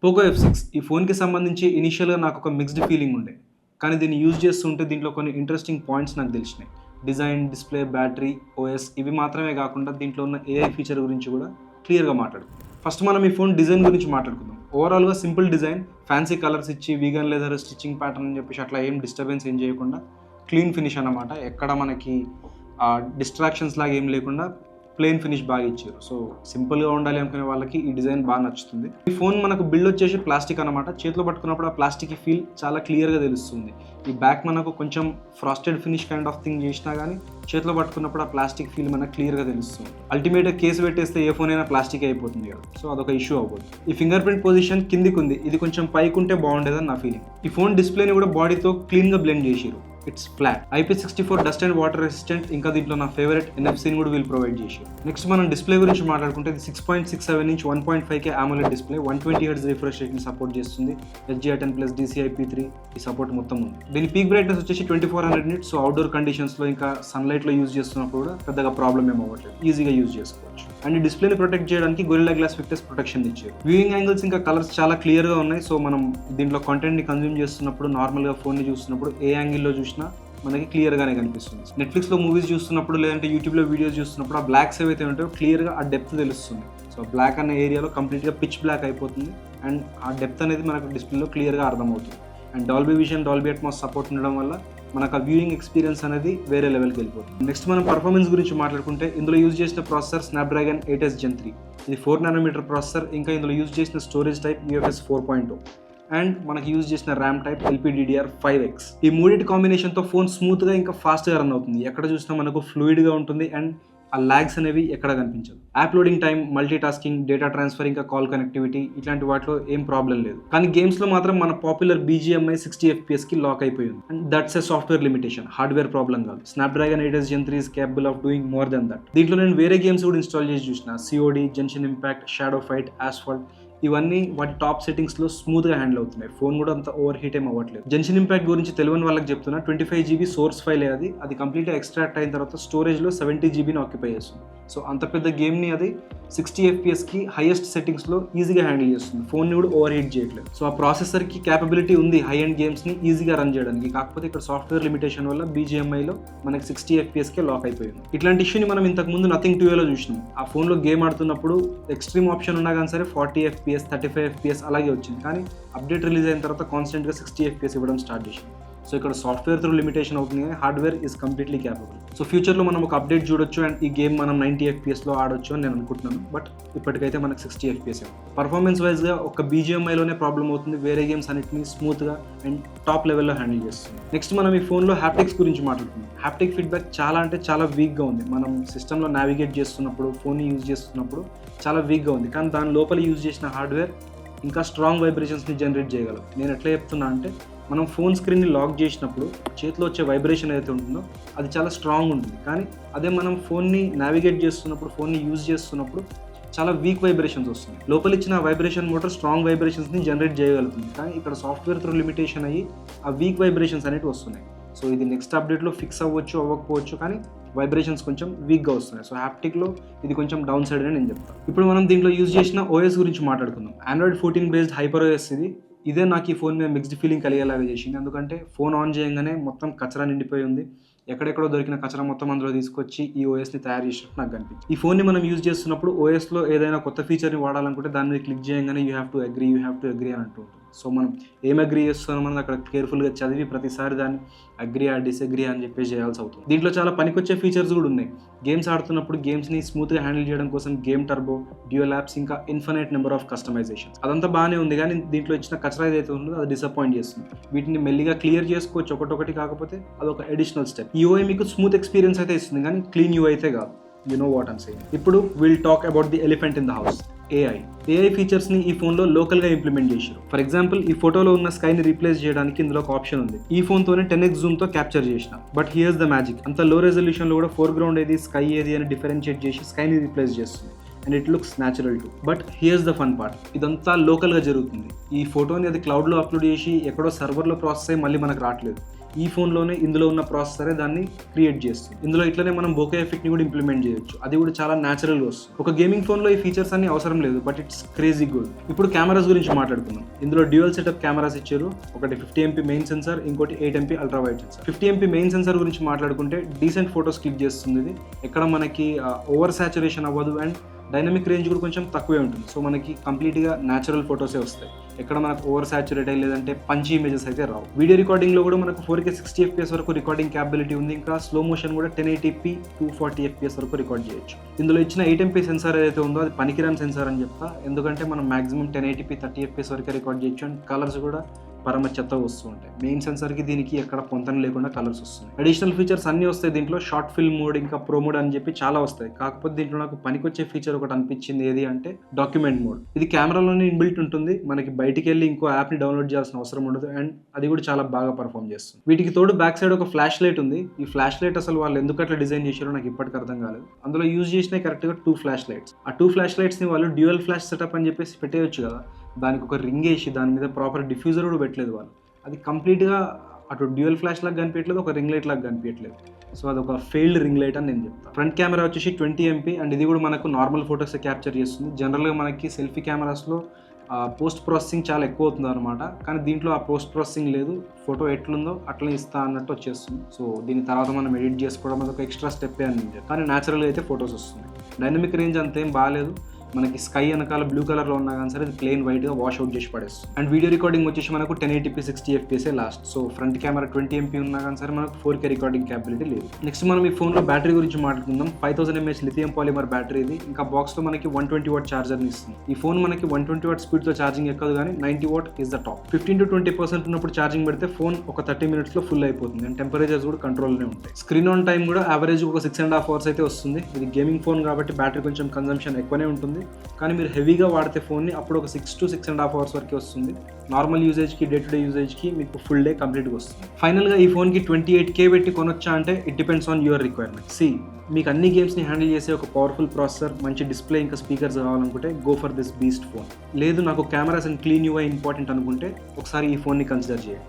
Poco F6 ఈ ఫోన్‌కి సంబంధించి ఇనీషియల్‌గా నాకొక మిక్స్డ్ ఫీలింగ్ ఉండే. కానీ దీన్ని యూజ్ చేస్తుంటే దీంట్లో కొన్ని ఇంట్రెస్టింగ్ పాయింట్స్ నాకు తెలిసినాయి. డిజైన్, డిస్‌ప్లే, బ్యాటరీ, ఓఎస్ ఇవి మాత్రమే కాకుండా దీంట్లో ఉన్న ఏఐ ఫీచర్ గురించి కూడా క్లియర్‌గా మాట్లాడుకుందాం. ఫస్ట్ మనం ఈ ఫోన్ డిజైన్ గురించి మాట్లాడుకుందాం. ఓవరాల్‌గా సింపుల్ డిజైన్, ఫ్యాన్సీ కలర్స్ ఇచ్చి వీగన్ లెదర్ స్టిచ్చింగ్ ప్యాటర్న్ అని చెప్పేసి అట్లా ఏం డిస్టర్బెన్స్ ఏం చేయకుండా క్లీన్ ఫినిష్ అన్నమాట. ఎక్కడ మనకి డిస్ట్రాక్షన్స్ లాగా ఏం లేకుండా ప్లెయిన్ ఫినిష్ బాగా ఇచ్చారు. సో సింపుల్గా ఉండాలి అనుకునే వాళ్ళకి ఈ డిజైన్ బాగా నచ్చుతుంది. ఈ ఫోన్ మనకు బిల్డ్ వచ్చేసి ప్లాస్టిక్ అనమాట. చేతిలో పట్టుకున్నప్పుడు ఆ ప్లాస్టిక్ ఫీల్ చాలా క్లియర్గా తెలుస్తుంది. ఈ బ్యాక్ మనకు కొంచెం frosted finish kind of thing చేసినా కానీ చేతిలో పట్టుకున్నప్పుడు ఆ ప్లాస్టిక్ ఫీల్ మనకు క్లియర్గా తెలుస్తుంది. అల్టిమేట్గా కేసు పెట్టేస్తే ఏ ఫోన్ అయినా ప్లాస్టిక్ అయిపోతుంది కదా, సో అదొక ఇష్యూ అవ్వదు. ఈ ఫింగర్ ప్రింట్ పొజిషన్ కిందికి ఉంది, ఇది కొంచెం పైకి ఉంటే బాగుండేదని నా ఫీలింగ్. ఈ ఫోన్ డిస్ప్లేని కూడా బాడీతో క్లీన్గా బ్లెండ్ చేసిరు. It's flat, IP64 dust and water resistant. ఇంకా దీంట్లో నా ఫేవరెట్ NFC కూడా వీళ్ళు ప్రొవైడ్ చేసి. నెక్స్ట్ మనం డిస్ప్లే గురించి మాట్లాడుకుంటే ఇది 6.67 inch 1.5K AMOLED display, 120Hz refresh రేట్ని సపోర్ట్ చేస్తుంది. HDR10+ DCI-P3 ఈ సపోర్ట్ మొత్తం ఉంది. దీని పీక్ బ్రైట్నెస్ వచ్చేసి 2400 నిట్స్. సో అవుట్డోర్ కండిషన్స్లో ఇంకా సన్లైట్లో యూజ్ చేస్తున్నప్పుడు కూడా పెద్దగా ప్రాబ్లమ్ ఏం అవ్వట్లేదు, ఈజీగా యూజ్ చేసుకోవచ్చు. అండ్ ఈ డిస్ప్లేని ప్రొటెక్ట్ చేయడానికి గొరిల్లా గ్లాస్ విక్టర్స్ ప్రొటెక్షన్ ఇచ్చారు. వ్యూయింగ్ యాంగిల్స్ ఇంకా కలర్స్ చాలా క్లియర్గా ఉన్నాయి. సో మనం దీంట్లో కంటెంట్ని కన్జ్యూమ్ చేస్తున్నప్పుడు, నార్మల్గా ఫోన్ని చూస్తున్నప్పుడు ఏ యాంగిల్లో చూసినా మనకి క్లియర్గానే కనిపిస్తుంది. నెట్ఫ్లిక్స్లో మూవీస్ చూస్తున్నప్పుడు లేదంటే యూట్యూబ్లో వీడియోస్ చూస్తున్నప్పుడు ఆ బ్లాక్స్ ఏవైతే ఉంటాయో క్లియర్గా ఆ డెప్త్ తెలుస్తుంది. సో బ్లాక్ అనే ఏరియాలో కంప్లీట్గా పిచ్ బ్లాక్ అయిపోతుంది అండ్ ఆ డెప్త్ అనేది మనకు డిస్ప్లేలో క్లియర్గా అర్థమవుతుంది. And Dolby vision, Dolby Atmos support ఉండడం వల్ల మనకు ఆ వ్యూయింగ్ ఎక్స్పీరియన్స్ అనేది వేరే లెవెల్కి వెళ్ళిపోతుంది. నెక్స్ట్ మనం పర్ఫార్మెన్స్ గురించి మాట్లాడుకుంటే ఇందులో యూజ్ చేసిన ప్రాసెసర్ స్నాప్డ్రాగన్ 8s Gen 3. ఇది 4nm ప్రాసెసర్. ఇంకా ఇందులో యూజ్ చేసిన స్టోరేజ్ టైప్ UFS 4.0 అండ్ మనకి యూజ్ చేసిన ర్యామ్ టైప్ LPDDR5X. ఈ మూడింటి కాంబినేషన్తో ఫోన్ స్మూత్గా ఇంకా ఫాస్ట్గా రన్ అవుతుంది. ఎక్కడ చూసినా మనకు ఫ్లూయిడ్గా ఉంటుంది అండ్ ఆ ల్యాగ్స్ అనేవి ఎక్కడ కనిపించదు. App loading time, multitasking, data transfer, ఇంకా కాల్ కనెక్టివిటీ ఇట్లాంటి వాటిలో ఏం ప్రాబ్లం లేదు. కానీ గేమ్స్లో మాత్రం మన పాపులర్ BGMI 60 FPSకి లాక్ అయిపోయింది. And that's a software limitation, hardware problem కాదు. Snapdragon 8s Gen 3 is capable of doing more than that. దీంట్లో నేను వేరే గేమ్స్ కూడా ఇన్స్టాల్ చేసి చూసిన. COD, జెన్షన్ impact, shadow fight, asphalt ఇవన్నీ వాటి టాప్ సెట్టింగ్స్లో స్మూత్గా హ్యాండిల్ అవుతున్నాయి. ఫోన్ కూడా అంత ఓవర్ హీట్ ఏం అవ్వట్లేదు. జెన్షన్ ఇంపాక్ట్ గురించి తెలియని వాళ్ళకి చెప్తున్నా, 25 GB సోర్స్ ఫైల్ అది కంప్లీట్గా ఎక్స్ట్రాక్ట్ అయిన తర్వాత స్టోరేజ్లో 70 GBని ఆక్యుపై చేస్తుంది. సో అంత పెద్ద గేమ్ని అది 60 FPSకి హైయెస్ట్ సెట్టింగ్స్లో ఈజీగా హ్యాండిల్ చేస్తుంది. ఫోన్ని కూడా ఓవర్ హీట్ చేయట్లేదు. సో ఆ ప్రాసెసర్కి క్యాపబిలిటీ ఉంది హై అండ్ గేమ్స్ని ఈజీగా రన్ చేయడానికి. కాకపోతే ఇక్కడ సాఫ్ట్వేర్ లిమిటేషన్ వల్ల BGMIలో మనకి 60 FPSకే లాక్ అయిపోయింది. ఇట్లాంటి ఇష్యూని మనం ఇంతకుముందు నథింగ్ 2లో చూసినాం. ఆ ఫోన్లో గేమ్ ఆడుతున్నప్పుడు ఎక్స్ట్రీమ్ ఆప్షన్ ఉన్నా కానీ సరే 40 FPS, 35 FPS అలాగే వచ్చింది. కానీ అప్డేట్ రిలీజ్ అయిన తర్వాత కాన్స్టెంట్గా 60 FPS ఇవ్వడం స్టార్ట్ చేసింది. సో ఇక్కడ సాఫ్ట్వేర్ త్రూ లిమిటేషన్ అవుతుంది కానీ hardware is completely capable. So ఫ్యూచర్లో మనం ఒక అప్డేట్ చూడొచ్చు అండ్ ఈ గేమ్ మనం 90 FPSలో ఆడొచ్చు అని నేను అనుకుంటున్నాను. బట్ ఇప్పటికైతే మనకు 60 FPS. పర్ఫార్మెన్స్ వైజ్గా ఒక BGMIలోనే ప్రాబ్లం అవుతుంది. వేరే గేమ్స్ అన్నిటిని స్మూత్గా అండ్ టాప్ లెవెల్లో హ్యాండిల్ చేస్తుంది. నెక్స్ట్ మనం ఈ ఫోన్లో హ్యాప్టిక్స్ గురించి మాట్లాడుతున్నాం. హ్యాప్టిక్ ఫీడ్బ్యాక్ చాలా అంటే చాలా వీక్గా ఉంది. మనం సిస్టంలో నావిగేట్ చేస్తున్నప్పుడు, ఫోన్ని యూజ్ చేస్తున్నప్పుడు చాలా వీక్గా ఉంది. కానీ దాని లోపల యూజ్ చేసిన హార్డ్వేర్ ఇంకా స్ట్రాంగ్ వైబ్రేషన్స్ని జనరేట్ చేయగలరు. నేను ఎట్లా చెప్తున్నా అంటే, మనం ఫోన్ స్క్రీన్ని లాక్ చేసినప్పుడు చేతిలో వచ్చే వైబ్రేషన్ ఏదైతే ఉంటుందో అది చాలా స్ట్రాంగ్ ఉంటుంది. కానీ అదే మనం ఫోన్ని నావిగేట్ చేస్తున్నప్పుడు, ఫోన్ని యూజ్ చేస్తున్నప్పుడు చాలా వీక్ వైబ్రేషన్స్ వస్తుంది. లోపల ఇచ్చిన వైబ్రేషన్ మోటార్ స్ట్రాంగ్ వైబ్రేషన్స్ని జనరేట్ చేయగలుగుతుంది. కానీ ఇక్కడ సాఫ్ట్వేర్ త్రూ లిమిటేషన్ అయ్యి ఆ వీక్ వైబ్రేషన్స్ అనేవి వస్తున్నాయి. సో ఇది నెక్స్ట్ అప్డేట్లో ఫిక్స్ అవ్వచ్చు, అవ్వకపోవచ్చు, కానీ వైబ్రేషన్స్ కొంచెం వీక్గా వస్తున్నాయి. సో హ్యాప్టిక్లో ఇది కొంచెం డౌన్ సైడ్ అని నేను చెప్తాను. ఇప్పుడు మనం దీంట్లో యూజ్ చేసిన OS గురించి మాట్లాడుకుందాం. Android 14 బేస్డ్ HyperOS ఇదే నాకు ఈ ఫోన్ మీద మిక్స్డ్ ఫీలింగ్ కలిగేలాగా చేసింది. ఎందుకంటే ఫోన్ ఆన్ చేయగానే మొత్తం కచరా నిండిపోయి ఉంది. ఎక్కడెక్కడో దొరికిన కచరా మొత్తం అందులో తీసుకొచ్చి ఈ OSని తయారు చేసినట్టు నాకు కనిపించింది. ఈ ఫోన్ని మనం యూజ్ చేస్తున్నప్పుడు OSలో ఏదైనా కొత్త ఫీచర్ని వాడాలనుకుంటే దాని మీద క్లిక్ చేయగానే యూ హ్యావ్ టు అగ్రీ అని అంటూ ఉంటుంది. సో మనం ఏం అగ్రీ చేస్తున్నాం మనం అక్కడ కేర్ఫుల్గా చదివి ప్రతిసారి దాన్ని అగ్రీ డిసగ్రీ అని చెప్పేసి చేయాల్సి అవుతుంది. దీంట్లో చాలా పనికొచ్చే ఫీచర్స్ కూడా ఉన్నాయి. గేమ్స్ ఆడుతున్నప్పుడు గేమ్స్ని స్మూత్గా హ్యాండిల్ చేయడం కోసం గేమ్ టర్బో, డ్యూయల్ యాప్స్, ఇంకా ఇన్ఫినైట్ నెంబర్ ఆఫ్ కస్టమైజేషన్స్. అదంతా బాగానే ఉంది కానీ దీంట్లో ఇచ్చిన కచరా ఏదైతే ఉందో అది డిసప్పాయింట్ చేస్తుంది. వీటిని మెల్లిగా క్లియర్ చేసుకోవచ్చు ఒకటొకటి, కాకపోతే అదొక అడిషనల్ స్టెప్. ఈ UI మీకు స్మూత్ ఎక్స్పీరియన్స్ అయితే ఇస్తుంది కానీ క్లీన్ UI అయితే కాదు. You know what I'm saying. ఇప్పుడు will talk about the elephant in the house, AI ఫీచర్స్ని ఈ ఫోన్లో లోకల్గా ఇంప్లిమెంట్ చేశారు. ఫర్ ఎగ్జాంపుల్, ఈ ఫోటోలో ఉన్న స్కైని రీప్లేస్ చేయడానికి ఇందులో ఒక ఆప్షన్ ఉంది. ఈ ఫోన్తోనే 10x జూమ్తో క్యాప్చర్ చేసిన. బట్ హియర్స్ ద మ్యాజిక్, అంత లో రెజల్యూషన్లో కూడా ఫోర్గ్రౌండ్ ఏది, స్కై ఏది అని డిఫరెన్షియేట్ చేసి స్కైని రీప్లేస్ చేస్తుంది. And it looks natural too. But here's the fun part, ఇదంతా లోకల్గా జరుగుతుంది. ఈ ఫోటోని అది క్లౌడ్లో అప్లోడ్ చేసి ఎక్కడో సర్వర్లో ప్రాసెస్ అయ్యి మళ్ళీ మనకు రావట్లేదు. ఈ ఫోన్లోనే ఇందులో ఉన్న ప్రాసెసరే దాన్ని క్రియేట్ చేస్తుంది. ఇందులో ఇట్లనే మనం బోకే ఎఫెక్ట్ని కూడా ఇంప్లిమెంట్ చేయొచ్చు, అది కూడా చాలా న్యాచురల్గా వస్తుంది. ఒక గేమింగ్ ఫోన్లో ఈ ఫీచర్స్ అన్ని అవసరం లేదు, బట్ ఇట్స్ క్రేజీ గుడ్. ఇప్పుడు కెమెరాస్ గురించి మాట్లాడుకుందాం. ఇందులో డ్యూయల్ సెటప్ కెమెరాస్ ఇచ్చారు, ఒకటి 50 MP మెయిన్ సెన్సార్, ఇంకోటి 8 MP ultra wide sensor. 50 MP main sensor గురించి మాట్లాడుకుంటే డీసెంట్ ఫోటోస్ క్లిక్ చేస్తుంది. ఇది ఎక్కడ మనకి ఓవర్ సాచురేషన్ అవ్వదు అండ్ డైనమిక్ రేంజ్ కూడా కొంచెం తక్కువే ఉంటుంది. సో మనకి కంప్లీట్గా న్యాచురల్ ఫొటోసే వస్తాయి, ఎక్కడ మనకు ఓవర్ సాచురేట్ అయ్యి లేదంటే పంచి ఇమేజెస్ అయితే రావు. వీడియో రికార్డింగ్లో కూడా మనకు 4K 60 FPS వరకు రికార్డింగ్ క్యాపబిలిటీ ఉంది. ఇంకా స్లో మోషన్ కూడా 1080p 240 FPS వరకు రికార్డ్ చేయొచ్చు. ఇందులో ఇచ్చిన 8 MP సెన్సార్ ఏదైతే ఉందో అది పనికిరాని సెన్సార్ అని చెప్తా, ఎందుకంటే మనం మాక్సిమం 1080p 30 FPS వరకు రికార్డ్ చేయొచ్చు అండ్ కలర్స్ కూడా పరమ చెత్త వస్తూ ఉంటాయి. మెయిన్ సెన్సార్కి దీనికి ఎక్కడ పొంతన లేకుండా కలర్స్ వస్తున్నాయి. అడిషనల్ ఫీచర్స్ అన్నీ వస్తాయి దీంట్లో, షార్ట్ ఫిల్మ్ మోడ్ ఇంకా ప్రో మోడ్ అని చెప్పి చాలా వస్తాయి. కాకపోతే దీంట్లో నాకు పనికొచ్చే ఫీచర్ ఒకటి అనిపించింది, ఏది అంటే డాక్యుమెంట్ మోడ్. ఇది కెమెరాలోనే ఇన్బిల్ట్ ఉంటుంది, మనకి బయటికి వెళ్ళి ఇంకో యాప్ని డౌన్లోడ్ చేయాల్సిన అవసరం ఉండదు అండ్ అది కూడా చాలా బాగా పర్ఫామ్ చేస్తుంది. వీటికి తోడు బ్యాక్ సైడ్ ఒక ఫ్లాష్ లైట్ ఉంది. ఈ ఫ్లాష్ లైట్ అసలు వాళ్ళు ఎందుకు అట్లా డిజైన్ చేశారో నాకు ఇప్పటికి అర్థం కాలేదు. అందులో యూజ్ చేసినాయి కరెక్ట్గా 2 ఫ్లాష్ లైట్స్. ఆ 2 ఫ్లాష్ లైట్స్ని వాళ్ళు డ్యూయల్ ఫ్లాష్ సెటప్ అని చెప్పేసి పెట్టేయచ్చు కదా, దానికి ఒక రింగ్ వేసి దాని మీద ప్రాపర్ డిఫ్యూజర్ కూడా పెట్టలేదు వాళ్ళు. అది కంప్లీట్గా అటు డ్యూయల్ ఫ్లాష్ లాగా కనిపించట్లేదు, ఒక రింగ్ లైట్ లాగా కనిపించట్లేదు. సో అది ఒక ఫెయిల్డ్ రింగ్ లైట్ అని నేను చెప్తాను. ఫ్రంట్ కెమెరా వచ్చేసి 20 MP అండ్ ఇది కూడా మనకు నార్మల్ ఫొటోస్ క్యాప్చర్ చేస్తుంది. జనరల్గా మనకి సెల్ఫీ కెమెరాస్లో పోస్ట్ ప్రాసెసింగ్ చాలా ఎక్కువ అవుతుంది అనమాట, కానీ దీంట్లో ఆ పోస్ట్ ప్రాసెసింగ్ లేదు, ఫోటో ఎట్లుందో అట్లా ఇస్తా అన్నట్టు వచ్చేస్తుంది. సో దీని తర్వాత మనం ఎడిట్ చేసుకోవడం అది ఒక ఎక్స్ట్రా స్టెప్ అని, కానీ న్యాచురల్గా అయితే ఫొటోస్ వస్తున్నాయి. డైనమిక్ రేంజ్ అంతేం బాగాలేదు, మనకి స్కై వెనకాల బ్లూ కలర్లో ఉన్నా కానీ సరే ప్లెయిన్ వైట్గా వాష్ అవుట్ చేసి పడేస్తుంది. అండ్ వీడియో రికార్డింగ్ వచ్చేసి మనకు 1080p 60 FPS last. So front camera 20 MP ఉన్నా కానీ సరే మనకు 4K రికార్డింగ్ క్యాపబిలిటీ లేదు. నెక్స్ట్ మనం ఈ ఫోన్లో బ్యాటరీ గురించి మాట్లాడుకుందాం. 5000 mAh లిథియం పాలిమర్ బ్యాటరీ ఇది. ఇంకా బాక్స్లో మనకి 120 watt ఛార్జర్ని ఇస్తుంది. ఈ ఫోన్ మనకి 120 watt స్పీడ్తో ఛార్జింగ్ ఎక్కదు, కానీ 90 watt is the top. 15 to 20% ఉన్నప్పుడు ఛార్జింగ్ పెడితే ఫోన్ ఒక 30 minutesలో ఫుల్ అయిపోతుంది అండ్ టెంపరేచర్స్ కూడా కంట్రోల్లోనే ఉంటాయి. స్క్రీన్ ఆన్ టైం కూడా యావరేజ్ ఒక 6.5 hours అయితే వస్తుంది. ఇది గేమింగ్ ఫోన్ కాబట్టి బ్యాటరీ కొంచెం కన్జంప్షన్ ఎక్కువనే ఉంటుంది, కానీ మీరు హెవీగా వాడితే ఫోన్ని అప్పుడు ఒక 6 to 6.5 hours వరకు వస్తుంది. నార్మల్ యూజేజ్కి డే టు డే యూజేజ్కి మీకు ఫుల్ డే కంప్లీట్గా వస్తుంది. ఫైనల్గా ఈ ఫోన్కి 28K పెట్టి కొనొచ్చా అంటే it depends on your requirement. మీకు అన్ని గేమ్స్ని హ్యాండిల్ చేసే ఒక పవర్ఫుల్ ప్రాసెసర్, మంచి డిస్ప్లే ఇంకా స్పీకర్స్ కావాలనుకుంటే go for this beast phone. లేదు నాకు cameras and clean UI important అనుకుంటే ఒకసారి ఈ ఫోన్ని కన్సిడర్ చేయండి.